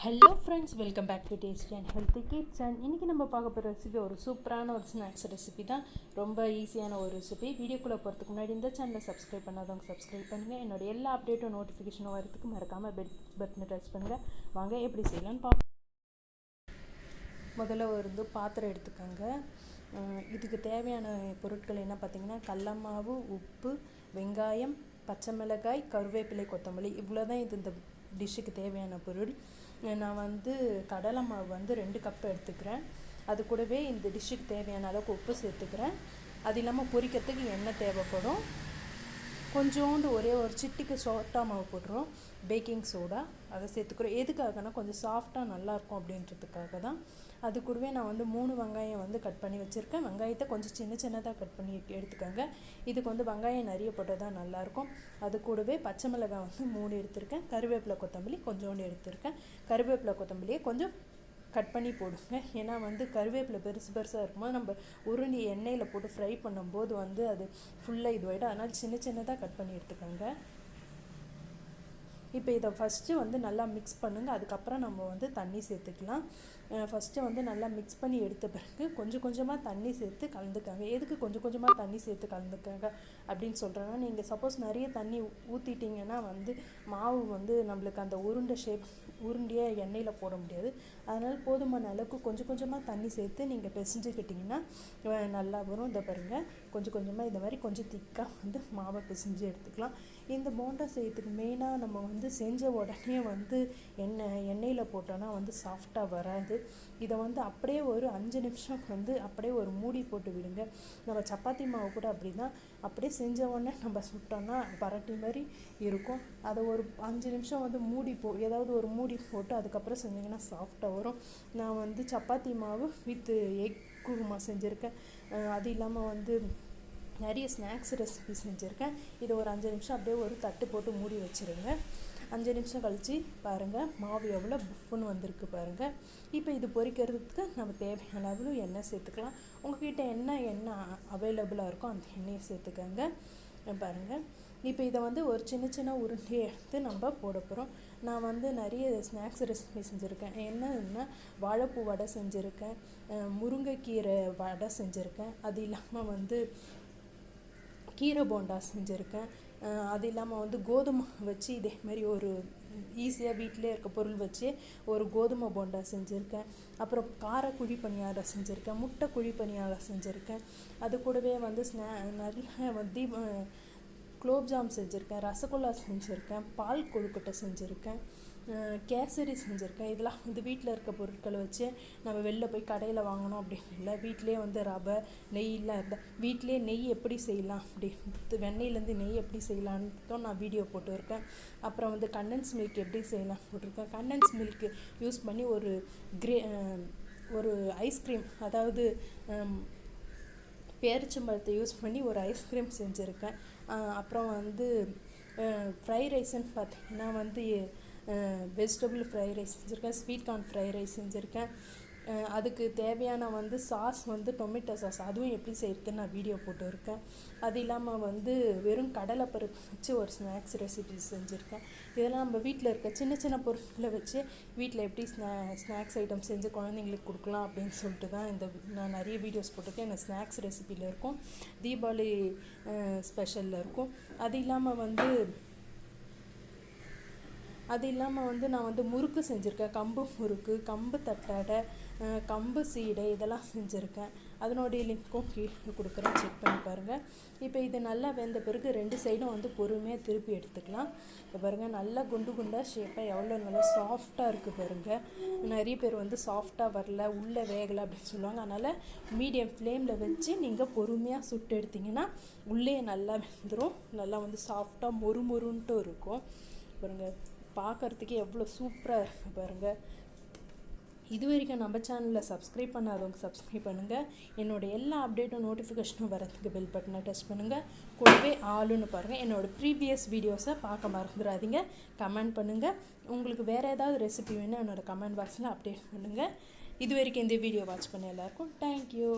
Hello friends, welcome back to tasty and healthy kitchen. இன்றைக்கி நம்ம பார்க்க போகிற ரெசிபி ஒரு சூப்பரான ஒரு ஸ்நாக்ஸ் ரெசிபி தான். ரொம்ப ஈஸியான ஒரு ரெசிபி. வீடியோக்குள்ளே போகிறதுக்கு முன்னாடி இந்த சேனலை சப்ஸ்கிரைப் பண்ணாதவங்க சப்ஸ்கிரைப் பண்ணுங்கள். என்னோடய எல்லா அப்டேட்டும் நோட்டிஃபிகேஷனும் வரதுக்கு மறக்காமல் பெல் பட்டனை டச் பண்ணுங்கள். வாங்க எப்படி செய்யலான்னு பார்ப்போம். முதல்ல ஒரு பாத்திரம் எடுத்துக்கோங்க. இதுக்கு தேவையான பொருட்கள் என்ன பார்த்திங்கன்னா, கடல மாவு, உப்பு, வெங்காயம், பச்சை மிளகாய், கருவேப்பிலை, கொத்தமல்லி, இவ்வளோ தான் இந்த டிஷ்ஷுக்கு தேவையான பொருள். நான் கடலை மாவு 2 கப் எடுத்துக்கிறேன். அது கூடவே இந்த டிஷ்ஷுக்கு தேவையான அளவுக்கு உப்பு சேர்த்துக்கிறேன். அது இல்லாமல் பொரிக்கிறதுக்கு எண்ணெய் தேவைப்படும். கொஞ்சோண்டு ஒரே ஒரு சிட்டிக்கு சோட்டா மாவு போட்டுரும், பேக்கிங் சோடா அதை சேர்த்துக்கிறோம். எதுக்காகனா கொஞ்சம் சாஃப்டாக நல்லாயிருக்கும் அப்படின்றதுக்காக தான். அது கூடவே நான் 3 வெங்காயம் கட் பண்ணி வச்சுருக்கேன். வெங்காயத்தை கொஞ்சம் சின்னதாக கட் பண்ணி எடுத்துக்கோங்க. இதுக்கு வெங்காயம் நிறைய போட்டால் தான் நல்லாயிருக்கும். அது கூடவே பச்சை மிளகாய் 3 எடுத்திருக்கேன். கருவேப்பிலை, கொத்தமல்லி கொஞ்சோண்டு எடுத்திருக்கேன். கருவேப்பிலை, கொத்தமல்லியை கொஞ்சம் கட் பண்ணி போடுங்க. ஏன்னா கருவேப்பிலை பெருசாக இருக்கும்போது நம்ம உருளி எண்ணெயில் போட்டு ஃப்ரை பண்ணும்போது அது ஃபுல்லாக இதுவாகிடும். அதனால் சின்னதாக கட் பண்ணி எடுத்துக்கோங்க. இப்போ இதை ஃபஸ்ட்டு நல்லா மிக்ஸ் பண்ணுங்கள். அதுக்கப்புறம் நம்ம தண்ணி சேர்த்துக்கலாம். ஃபஸ்ட்டு நல்லா மிக்ஸ் பண்ணி எடுத்த பிறகு கொஞ்சமாக தண்ணி சேர்த்து கலந்துக்காங்க. எதுக்கு கொஞ்சமாக தண்ணி சேர்த்து கலந்துக்காங்க அப்படின்னு சொல்கிறேன்னா, நீங்கள் சப்போஸ் நிறைய தண்ணி ஊற்றிட்டிங்கன்னா மாவு நம்மளுக்கு அந்த உருண்டையாக எண்ணெயில் போட முடியாது. அதனால் போதுமான அளவுக்கு கொஞ்சமாக தண்ணி சேர்த்து நீங்கள் பிசைஞ்சுக்கிட்டிங்கன்னா நல்லா வரும். இதை பாருங்கள், கொஞ்சமாக இந்த மாதிரி கொஞ்சம் திக்காக மாவை பிசைஞ்சு எடுத்துக்கலாம். இந்த போண்டா செய்யறதுக்கு மெயினாக நம்ம செஞ்ச உடனே எண்ணெயில் போட்டோன்னா சாஃப்டாக வராது. இதை அப்படியே ஒரு 5 நிமிஷம் அப்படியே ஒரு மூடி போட்டு விடுங்க. நம்ம சப்பாத்தி மாவு கூட அப்படி தான், அப்படியே செஞ்ச உடனே நம்ம சுட்டோன்னா பரட்டி மாதிரி இருக்கும். அதை ஒரு 5 நிமிஷம் மூடி ஏதாவது ஒரு மூடி போட்டு அதுக்கப்புறம் செஞ்சிங்கன்னா சாஃப்டாக வரும். நான் சப்பாத்தி மாவு வித் எக் குருமா செஞ்சுருக்கேன். அது இல்லாமல் நிறைய ஸ்நாக்ஸ் ரெசிபி செஞ்சுருக்கேன். இதை ஒரு 5 நிமிஷம் அப்படியே ஒரு தட்டு போட்டு மூடி வச்சுருங்க. 5 நிமிஷம் கழித்து பாருங்கள், மாவு எவ்வளோ புஃப்னு வந்திருக்கு பாருங்கள். இப்போ இது பொரிக்கிறதுக்கு நம்ம தேவையான அளவு எண்ணெய் சேர்த்துக்கலாம். உங்கள்கிட்ட என்ன அவைலபிளாக இருக்கோ அந்த எண்ணெயை சேர்த்துக்கோங்க. பாருங்கள், இப்போ இதை ஒரு சின்ன உருண்டையை எடுத்து நம்ம போட போகிறோம். நான் நிறைய ஸ்நாக்ஸ் ரெசிபி செஞ்சுருக்கேன். என்னன்னா, வாழைப்பூ வடை செஞ்சுருக்கேன், முருங்கைக்கீரை வடை செஞ்சுருக்கேன். அது இல்லாமல் கீரை போண்டா செஞ்சுருக்கேன். அது இல்லாமல் கோதுமை வச்சு இதே மாதிரி ஒரு ஈஸியாக வீட்டிலே இருக்க பொருள் வச்சு ஒரு கோதுமை போண்டா செஞ்சுருக்கேன். அப்புறம் கார குழி பணியாரம் செஞ்சுருக்கேன், முட்டை குழி பணியாரம் செஞ்சுருக்கேன். அது கூடவே நிறைய குலோப்ஜாம் செஞ்சுருக்கேன், ரசகுல்லா செஞ்சுருக்கேன், பால் கொழுக்கட்டை செஞ்சுருக்கேன், கேசரி செஞ்சுருக்கேன். இதெல்லாம் வீட்டில் இருக்க பொருட்களை வச்சு நம்ம வெளில போய் கடையில் வாங்கணும் அப்படின்னு இல்லை. வீட்டிலே ரவை, நெய்லாம் இருந்தால் வீட்டிலே நெய் எப்படி செய்யலாம் அப்படி வெண்ணெயிலேருந்து நெய் எப்படி செய்யலான்ட்டு நான் வீடியோ போட்டுருக்கேன். அப்புறம் கண்டன்ஸ் மில்க் எப்படி செய்யலாம் போட்டிருக்கேன். கண்டன்ஸ் மில்க் யூஸ் பண்ணி ஒரு ஐஸ்கிரீம், அதாவது பேரிச்சம்பழத்தை யூஸ் பண்ணி ஒரு ஐஸ்கிரீம் செஞ்சுருக்கேன். அப்புறம் ஃப்ரை ரைஸ்ன்னு பார்த்திங்கன்னா வெஜிடபிள் ஃப்ரை ரைஸ் செஞ்சுருக்கேன், ஸ்வீட் கார்ன் ஃப்ரை ரைஸ் செஞ்சுருக்கேன். அதுக்கு தேவையான சாஸ் டொமேட்டோ சாஸ், அதுவும் எப்படி செய்கிறதுன்னு நான் வீடியோ போட்டுருக்கேன். அது இல்லாமல் வெறும் கடலைப்பருப்பு வச்சு ஒரு ஸ்நாக்ஸ் ரெசிபி செஞ்சுருக்கேன். இதெல்லாம் நம்ம வீட்டில் இருக்க சின்ன பொருட்களை வச்சு வீட்டில் எப்படி ஸ்நாக்ஸ் ஐட்டம் செஞ்சு குழந்தைங்களுக்கு கொடுக்கலாம் அப்படின்னு சொல்லிட்டு தான் நான் நிறைய வீடியோஸ் போட்டிருக்கேன். எனக்கு ஸ்நாக்ஸ் ரெசிபியில் இருக்கும், தீபாவளி ஸ்பெஷலில் இருக்கும். அது இல்லாமல் நான் முறுக்கு செஞ்சுருக்கேன். கம்பு முறுக்கு, கம்பு தட்டாடை, கம்பு சீடை, இதெல்லாம் செஞ்சுருக்கேன். அதனுடைய லிங்க்கும் கீழே கொடுக்குறேன், செக் பண்ணி பாருங்கள். இப்போ இது நல்லா வெந்த பிறகு 2 சைடும் பொறுமையாக திருப்பி எடுத்துக்கலாம். இப்போ பாருங்கள், நல்லா குண்டாக ஷேப்பாக எவ்வளோ நல்லா சாஃப்டாக இருக்குது பாருங்கள். நிறைய பேர் சாஃப்டாக வரல, உள்ளே வேகலை அப்படின்னு சொல்லுவாங்க. அதனால் மீடியம் ஃப்ளேமில் வச்சு நீங்கள் பொறுமையாக சுட்டு எடுத்திங்கன்னா உள்ளே நல்லா வெந்துடும். நல்லா சாஃப்டாக மொறுன்ட்டு இருக்கும் பாருங்கள். பார்க்குறதுக்கே எவ்வளோ சூப்பராக இருக்குது பாருங்கள். இது வரைக்கும் நம்ம சேனலில் சப்ஸ்கிரைப் பண்ணாதவங்க சப்ஸ்கிரைப் பண்ணுங்கள். என்னோடய எல்லா அப்டேட்டும் நோட்டிஃபிகேஷனும் வரதுக்கு பெல் பட்டனை டச் பண்ணுங்கள். கூடவே ஆளுன்னு பாருங்கள். என்னோடய ப்ரீவியஸ் வீடியோஸை பார்க்க மறந்துடாதீங்க. கமெண்ட் பண்ணுங்கள். உங்களுக்கு வேறு ஏதாவது ரெசிபி வேணும் என்னோடய கமெண்ட் பாக்ஸில் அப்டேட் பண்ணுங்கள். இது வரைக்கும் இந்த வீடியோ வாட்ச் பண்ண எல்லாருக்கும் தேங்க்யூ.